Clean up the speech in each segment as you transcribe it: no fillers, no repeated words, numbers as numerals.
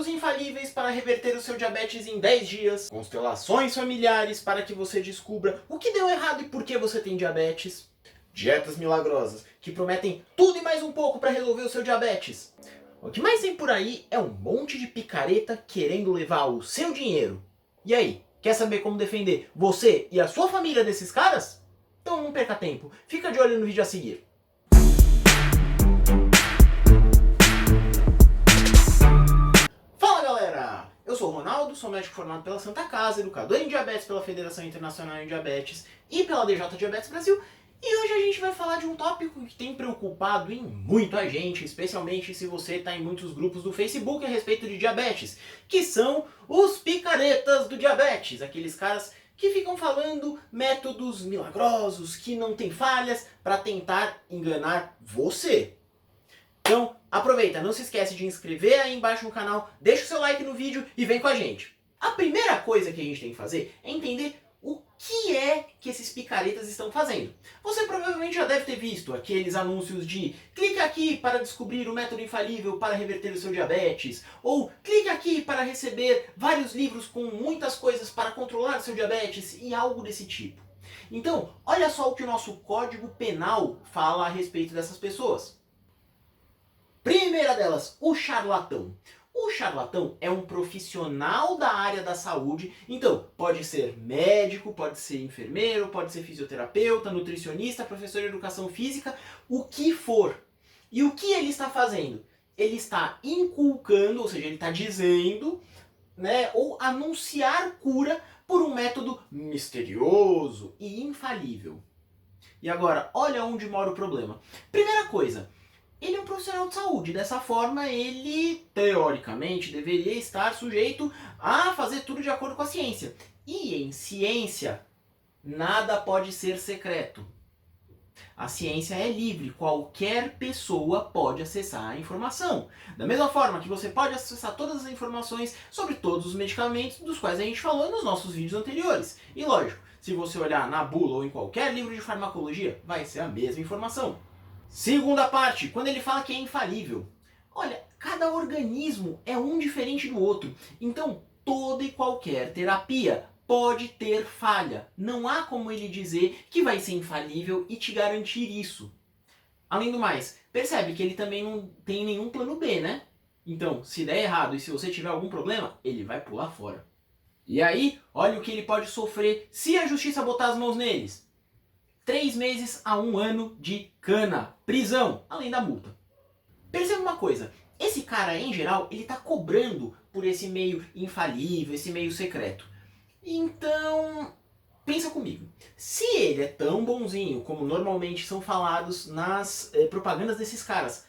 livros infalíveis para reverter o seu diabetes em 10 dias, constelações familiares para que você descubra o que deu errado e por que você tem diabetes, dietas milagrosas que prometem tudo e mais um pouco para resolver o seu diabetes. O que mais tem por aí é um monte de picareta querendo levar o seu dinheiro. E aí, quer saber como defender você e a sua família desses caras? Então não perca tempo, fica de olho no vídeo a seguir. Fala galera, eu sou o Ronaldo, sou médico formado pela Santa Casa, educador em diabetes pela Federação Internacional em Diabetes e pela DJ Diabetes Brasil. E hoje a gente vai falar de um tópico que tem preocupado em muito a gente, especialmente se você está em muitos grupos do Facebook a respeito de diabetes, que são os picaretas do diabetes, aqueles caras que ficam falando métodos milagrosos, que não tem falhas, para tentar enganar você. Então, aproveita, não se esquece de inscrever aí embaixo no canal, deixa o seu like no vídeo e vem com a gente. A primeira coisa que a gente tem que fazer é entender o que é que esses picaretas estão fazendo. Você provavelmente já deve ter visto aqueles anúncios de clique aqui para descobrir o método infalível para reverter o seu diabetes, ou clique aqui para receber vários livros com muitas coisas para controlar o seu diabetes e algo desse tipo. Então, olha só o que o nosso Código Penal fala a respeito dessas pessoas. Primeira delas, o charlatão. O charlatão é um profissional da área da saúde, então pode ser médico, pode ser enfermeiro, pode ser fisioterapeuta, nutricionista, professor de educação física, o que for. E o que ele está fazendo? Ele está inculcando, ou seja, ele está dizendo, ou anunciar cura por um método misterioso e infalível. E agora, olha onde mora o problema. Primeira coisa, ele é um profissional de saúde, dessa forma ele, teoricamente, deveria estar sujeito a fazer tudo de acordo com a ciência. E em ciência, nada pode ser secreto. A ciência é livre, qualquer pessoa pode acessar a informação. Da mesma forma que você pode acessar todas as informações sobre todos os medicamentos dos quais a gente falou nos nossos vídeos anteriores. E lógico, se você olhar na bula ou em qualquer livro de farmacologia, vai ser a mesma informação. Segunda parte, quando ele fala que é infalível. Olha, cada organismo é um diferente do outro. Então, toda e qualquer terapia pode ter falha. Não há como ele dizer que vai ser infalível e te garantir isso. Além do mais, percebe que ele também não tem nenhum plano B, né? Então, se der errado e se você tiver algum problema, ele vai pular fora. E aí, olha o que ele pode sofrer se a justiça botar as mãos neles. 3 meses a 1 ano de cana, prisão, além da multa. Perceba uma coisa, esse cara em geral, ele tá cobrando por esse meio infalível, esse meio secreto. Então, pensa comigo, se ele é tão bonzinho como normalmente são falados nas propagandas desses caras,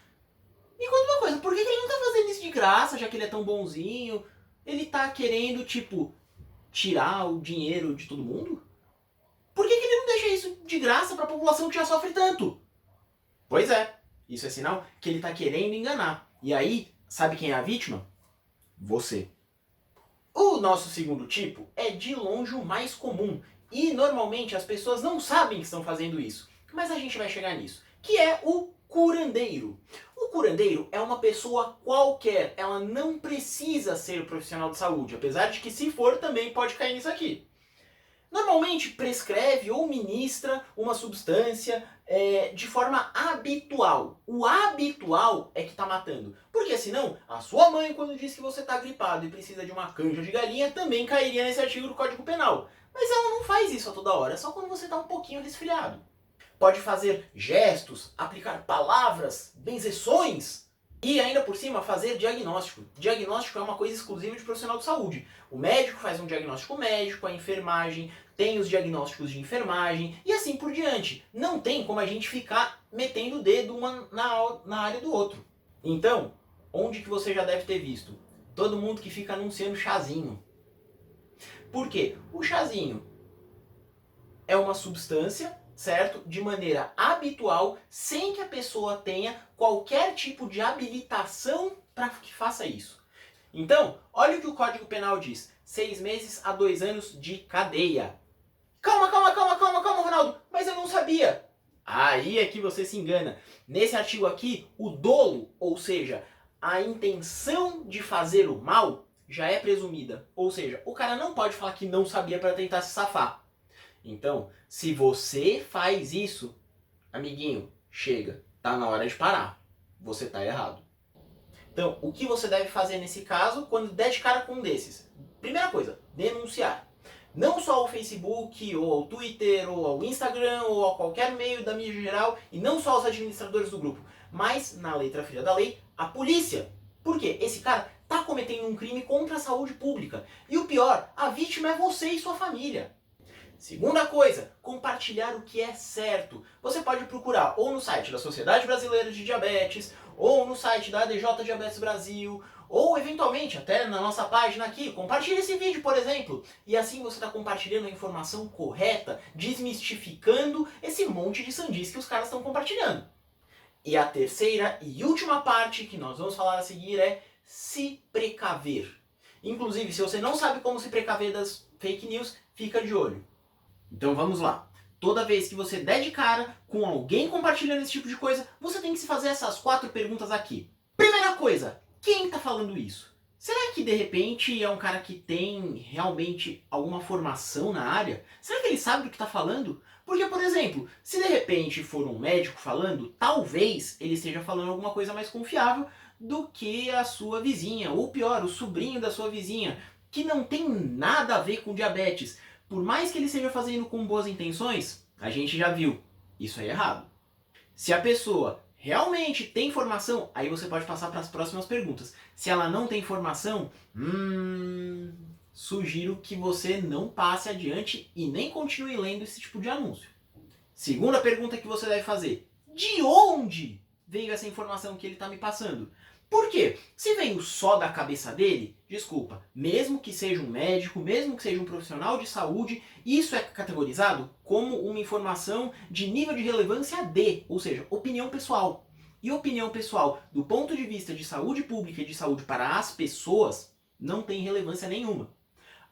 me conta uma coisa, por que ele não tá fazendo isso de graça, já que ele é tão bonzinho? Ele tá querendo, tirar o dinheiro de todo mundo? Por que ele não deixa isso de graça para a população que já sofre tanto? Pois é, isso é sinal que ele está querendo enganar. E aí, sabe quem é a vítima? Você. O nosso segundo tipo é de longe o mais comum. E normalmente as pessoas não sabem que estão fazendo isso. Mas a gente vai chegar nisso. Que é o curandeiro. O curandeiro é uma pessoa qualquer. Ela não precisa ser profissional de saúde. Apesar de que se for também pode cair nisso aqui. Normalmente prescreve ou ministra uma substância de forma habitual. O habitual é que está matando. Porque senão, a sua mãe, quando diz que você está gripado e precisa de uma canja de galinha, também cairia nesse artigo do Código Penal. Mas ela não faz isso a toda hora, só quando você está um pouquinho resfriado. Pode fazer gestos, aplicar palavras, benzeções e ainda por cima fazer diagnóstico. Diagnóstico é uma coisa exclusiva de profissional de saúde. O médico faz um diagnóstico médico, a enfermagem tem os diagnósticos de enfermagem e assim por diante. Não tem como a gente ficar metendo o dedo na área do outro. Então, onde que você já deve ter visto? Todo mundo que fica anunciando chazinho. Por quê? O chazinho é uma substância, certo? De maneira habitual, sem que a pessoa tenha qualquer tipo de habilitação para que faça isso. Então, olha o que o Código Penal diz. 6 meses a 2 anos de cadeia. Calma, Ronaldo, mas eu não sabia. Aí é que você se engana. Nesse artigo aqui, o dolo, ou seja, a intenção de fazer o mal já é presumida. Ou seja, o cara não pode falar que não sabia para tentar se safar. Então, se você faz isso, amiguinho, chega, tá na hora de parar. Você tá errado. Então, o que você deve fazer nesse caso quando der de cara com um desses? Primeira coisa, denunciar. Não só ao Facebook, ou ao Twitter, ou ao Instagram, ou a qualquer meio da mídia geral, e não só aos administradores do grupo, mas, na letra fria da lei, a polícia. Por quê? Esse cara tá cometendo um crime contra a saúde pública. E o pior, a vítima é você e sua família. Segunda coisa, compartilhar o que é certo. Você pode procurar ou no site da Sociedade Brasileira de Diabetes, ou no site da ADJ Diabetes Brasil, ou eventualmente até na nossa página aqui. Compartilhe esse vídeo, por exemplo. E assim você está compartilhando a informação correta, desmistificando esse monte de sandice que os caras estão compartilhando. E a terceira e última parte que nós vamos falar a seguir é se precaver. Inclusive, se você não sabe como se precaver das fake news, fica de olho. Então vamos lá. Toda vez que você der de cara com alguém compartilhando esse tipo de coisa, você tem que se fazer essas 4 perguntas aqui. Primeira coisa, quem está falando isso? Será que de repente é um cara que tem realmente alguma formação na área? Será que ele sabe do que está falando? Porque, por exemplo, se de repente for um médico falando, talvez ele esteja falando alguma coisa mais confiável do que a sua vizinha, ou pior, o sobrinho da sua vizinha, que não tem nada a ver com diabetes. Por mais que ele esteja fazendo com boas intenções, a gente já viu, isso é errado. Se a pessoa realmente tem informação, aí você pode passar para as próximas perguntas. Se ela não tem informação, sugiro que você não passe adiante e nem continue lendo esse tipo de anúncio. Segunda pergunta que você deve fazer: de onde veio essa informação que ele está me passando? Por quê? Se veio só da cabeça dele, desculpa, mesmo que seja um médico, mesmo que seja um profissional de saúde, isso é categorizado como uma informação de nível de relevância D, ou seja, opinião pessoal. E opinião pessoal, do ponto de vista de saúde pública e de saúde para as pessoas, não tem relevância nenhuma.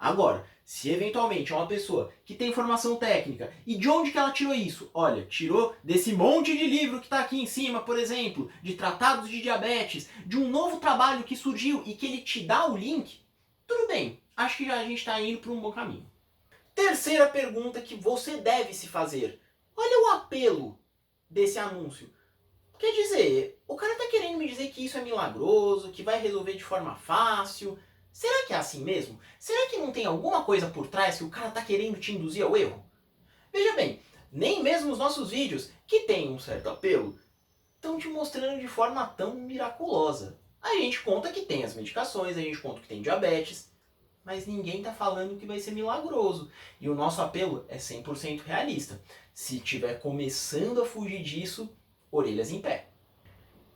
Agora, se eventualmente é uma pessoa que tem formação técnica, e de onde que ela tirou isso? Olha, tirou desse monte de livro que está aqui em cima, por exemplo, de tratados de diabetes, de um novo trabalho que surgiu e que ele te dá o link, tudo bem, acho que já a gente está indo para um bom caminho. Terceira pergunta que você deve se fazer: olha o apelo desse anúncio. Quer dizer, o cara está querendo me dizer que isso é milagroso, que vai resolver de forma fácil. Será que é assim mesmo? Será que não tem alguma coisa por trás que o cara tá querendo te induzir ao erro? Veja bem, nem mesmo os nossos vídeos, que têm um certo apelo, estão te mostrando de forma tão miraculosa. A gente conta que tem as medicações, a gente conta que tem diabetes, mas ninguém tá falando que vai ser milagroso. E o nosso apelo é 100% realista. Se tiver começando a fugir disso, orelhas em pé.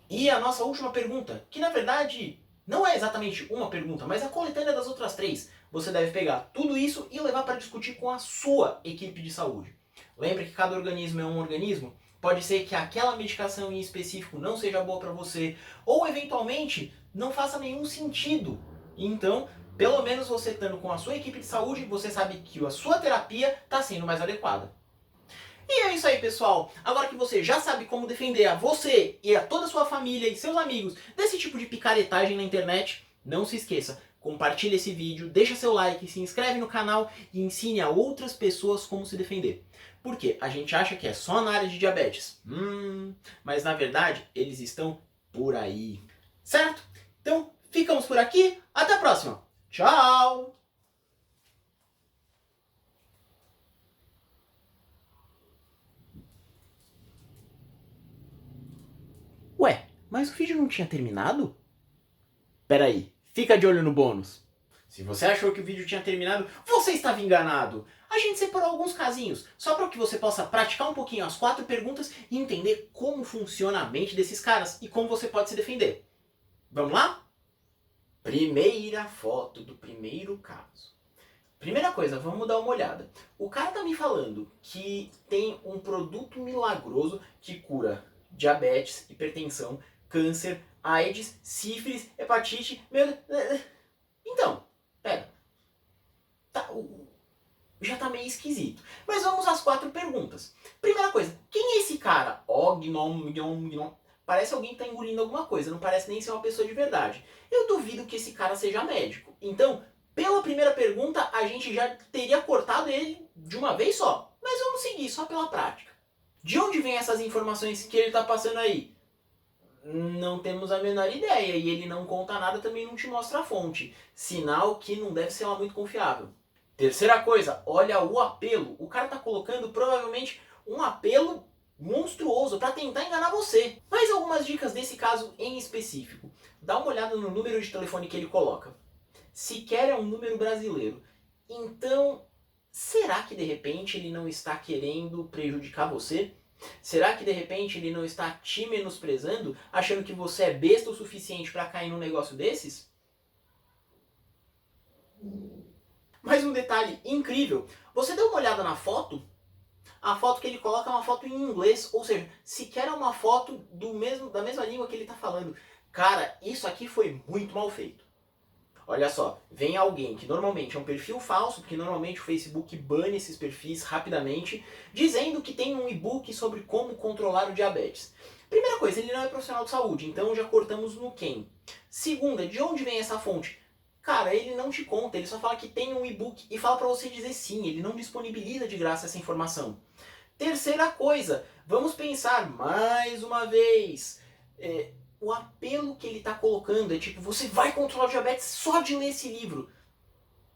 E a nossa última pergunta, que na verdade não é exatamente uma pergunta, mas a coletânea das outras 3. Você deve pegar tudo isso e levar para discutir com a sua equipe de saúde. Lembre que cada organismo é um organismo. Pode ser que aquela medicação em específico não seja boa para você, ou eventualmente não faça nenhum sentido. Então, pelo menos você estando com a sua equipe de saúde, você sabe que a sua terapia está sendo mais adequada. E é isso aí, pessoal. Agora que você já sabe como defender a você e a toda a sua família e seus amigos desse tipo de picaretagem na internet, não se esqueça, compartilhe esse vídeo, deixa seu like, se inscreve no canal e ensine a outras pessoas como se defender. Porque a gente acha que é só na área de diabetes. Mas na verdade, eles estão por aí. Certo? Então, ficamos por aqui. Até a próxima. Tchau! Ué, mas o vídeo não tinha terminado? Peraí, fica de olho no bônus. Se você achou que o vídeo tinha terminado, você estava enganado. A gente separou alguns casinhos, só para que você possa praticar um pouquinho as 4 perguntas e entender como funciona a mente desses caras e como você pode se defender. Vamos lá? Primeira foto do primeiro caso. Primeira coisa, vamos dar uma olhada. O cara tá me falando que tem um produto milagroso que cura diabetes, hipertensão, câncer, AIDS, sífilis, hepatite... Então, pera. Já tá meio esquisito. Mas vamos às 4 perguntas. Primeira coisa, quem é esse cara? Parece alguém que tá engolindo alguma coisa, não parece nem ser uma pessoa de verdade. Eu duvido que esse cara seja médico. Então, pela primeira pergunta, a gente já teria cortado ele de uma vez só. Mas vamos seguir, só pela prática. De onde vem essas informações que ele tá passando aí? Não temos a menor ideia, e ele não conta nada, também não te mostra a fonte. Sinal que não deve ser lá muito confiável. Terceira coisa, olha o apelo. O cara tá colocando provavelmente um apelo monstruoso para tentar enganar você. Mais algumas dicas desse caso em específico. Dá uma olhada no número de telefone que ele coloca. Sequer é um número brasileiro. Então, será que de repente ele não está querendo prejudicar você? Será que de repente ele não está te menosprezando, achando que você é besta o suficiente para cair num negócio desses? Mais um detalhe incrível. Você deu uma olhada na foto? A foto que ele coloca é uma foto em inglês, ou seja, sequer é uma foto da mesma língua que ele está falando. Cara, isso aqui foi muito mal feito. Olha só, vem alguém que normalmente é um perfil falso, porque normalmente o Facebook bane esses perfis rapidamente, dizendo que tem um e-book sobre como controlar o diabetes. Primeira coisa, ele não é profissional de saúde, então já cortamos no quem. Segunda, de onde vem essa fonte? Cara, ele não te conta, ele só fala que tem um e-book e fala pra você dizer sim, ele não disponibiliza de graça essa informação. Terceira coisa, vamos pensar mais uma vez. O apelo que ele está colocando é tipo, você vai controlar o diabetes só de ler esse livro.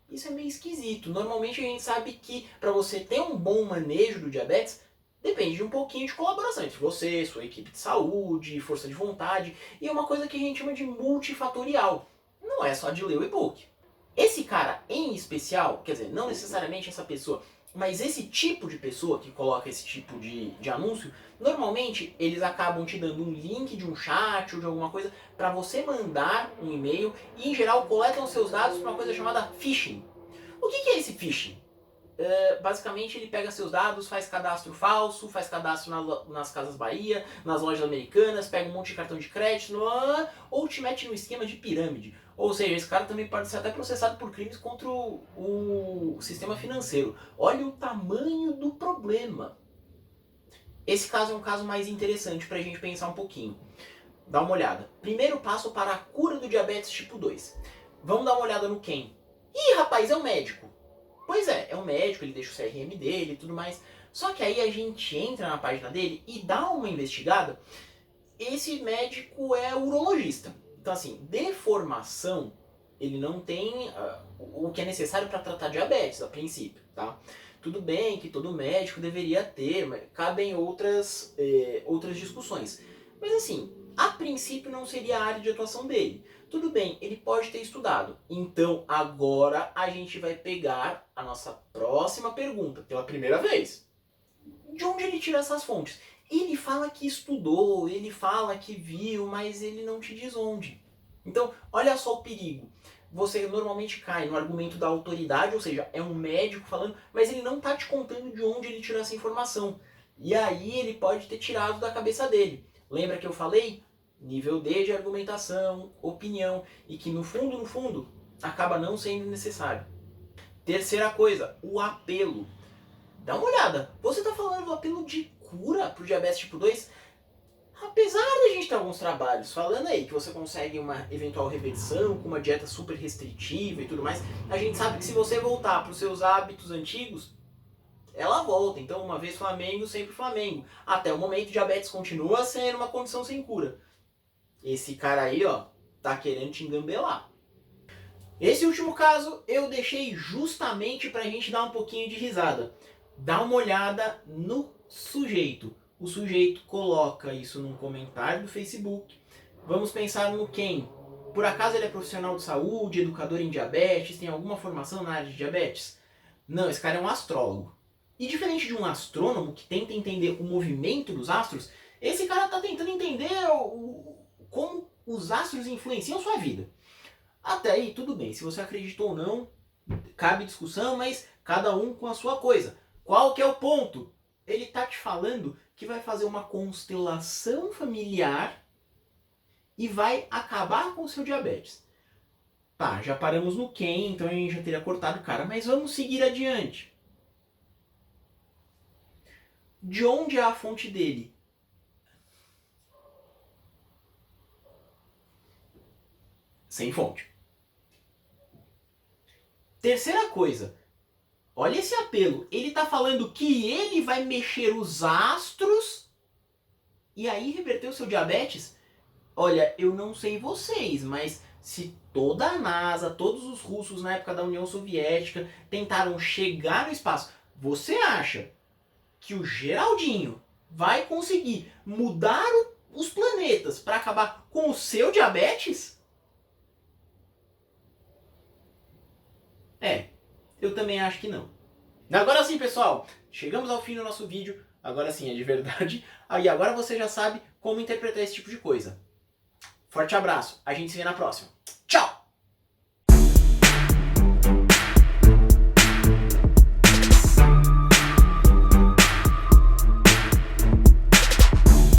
Isso é meio esquisito. Normalmente a gente sabe que para você ter um bom manejo do diabetes, depende de um pouquinho de colaboração entre você, sua equipe de saúde, força de vontade, e é uma coisa que a gente chama de multifatorial. Não é só de ler o e-book. Esse cara em especial, quer dizer, não necessariamente essa pessoa, mas esse tipo de pessoa que coloca esse tipo de anúncio, normalmente eles acabam te dando um link de um chat ou de alguma coisa para você mandar um e-mail e em geral coletam seus dados para uma coisa chamada phishing. O que é esse phishing? Basicamente ele pega seus dados, faz cadastro falso, faz cadastro nas Casas Bahia, nas lojas americanas, pega um monte de cartão de crédito, ou te mete no esquema de pirâmide. Ou seja, esse cara também pode ser até processado por crimes contra o sistema financeiro. Olha o tamanho do problema. Esse caso é um caso mais interessante para a gente pensar um pouquinho. Dá uma olhada. Primeiro passo para a cura do diabetes tipo 2. Vamos dar uma olhada no quem. Ih, rapaz, é um médico. Pois é um médico, ele deixa o CRM dele e tudo mais. Só que aí a gente entra na página dele e dá uma investigada. Esse médico é urologista. Então, assim, de formação, ele não tem o que é necessário para tratar diabetes, a princípio, tá? Tudo bem que todo médico deveria ter, mas cabem outras discussões. Mas assim, a princípio não seria a área de atuação dele. Tudo bem, ele pode ter estudado. Então agora a gente vai pegar a nossa próxima pergunta, pela primeira vez. De onde ele tira essas fontes? Ele fala que estudou, ele fala que viu, mas ele não te diz onde. Então, olha só o perigo. Você normalmente cai no argumento da autoridade, ou seja, é um médico falando, mas ele não está te contando de onde ele tirou essa informação. E aí ele pode ter tirado da cabeça dele. Lembra que eu falei? Nível D de argumentação, opinião, e que no fundo, acaba não sendo necessário. Terceira coisa, o apelo. Dá uma olhada, você está falando do apelo de cura para o diabetes tipo 2? Apesar da gente ter alguns trabalhos falando aí que você consegue uma eventual reversão com uma dieta super restritiva e tudo mais, a gente sabe que se você voltar para os seus hábitos antigos, ela volta. Então, uma vez Flamengo, sempre Flamengo. Até o momento, diabetes continua sendo uma condição sem cura. Esse cara aí, ó, tá querendo te engambelar. Esse último caso eu deixei justamente pra gente dar um pouquinho de risada. Dá uma olhada no sujeito. O sujeito coloca isso num comentário do Facebook. Vamos pensar no quem? Por acaso ele é profissional de saúde, educador em diabetes, tem alguma formação na área de diabetes? Não, esse cara é um astrólogo. E diferente de um astrônomo que tenta entender o movimento dos astros, esse cara está tentando entender como os astros influenciam sua vida. Até aí, tudo bem. Se você acreditou ou não, cabe discussão, mas cada um com a sua coisa. Qual que é o ponto? Ele está te falando que vai fazer uma constelação familiar e vai acabar com o seu diabetes. Tá, já paramos no quem, então a gente já teria cortado o cara, mas vamos seguir adiante. De onde é a fonte dele? sem fonte. Terceira coisa, olha esse apelo. Ele tá falando que ele vai mexer os astros e aí reverter o seu diabetes? Olha, eu não sei vocês, mas se toda a NASA, todos os russos na época da União Soviética tentaram chegar no espaço, você acha que o Geraldinho vai conseguir mudar os planetas para acabar com o seu diabetes? É, eu também acho que não. Agora sim, pessoal, chegamos ao fim do nosso vídeo. Agora sim, é de verdade. E agora você já sabe como interpretar esse tipo de coisa. Forte abraço, a gente se vê na próxima. Tchau!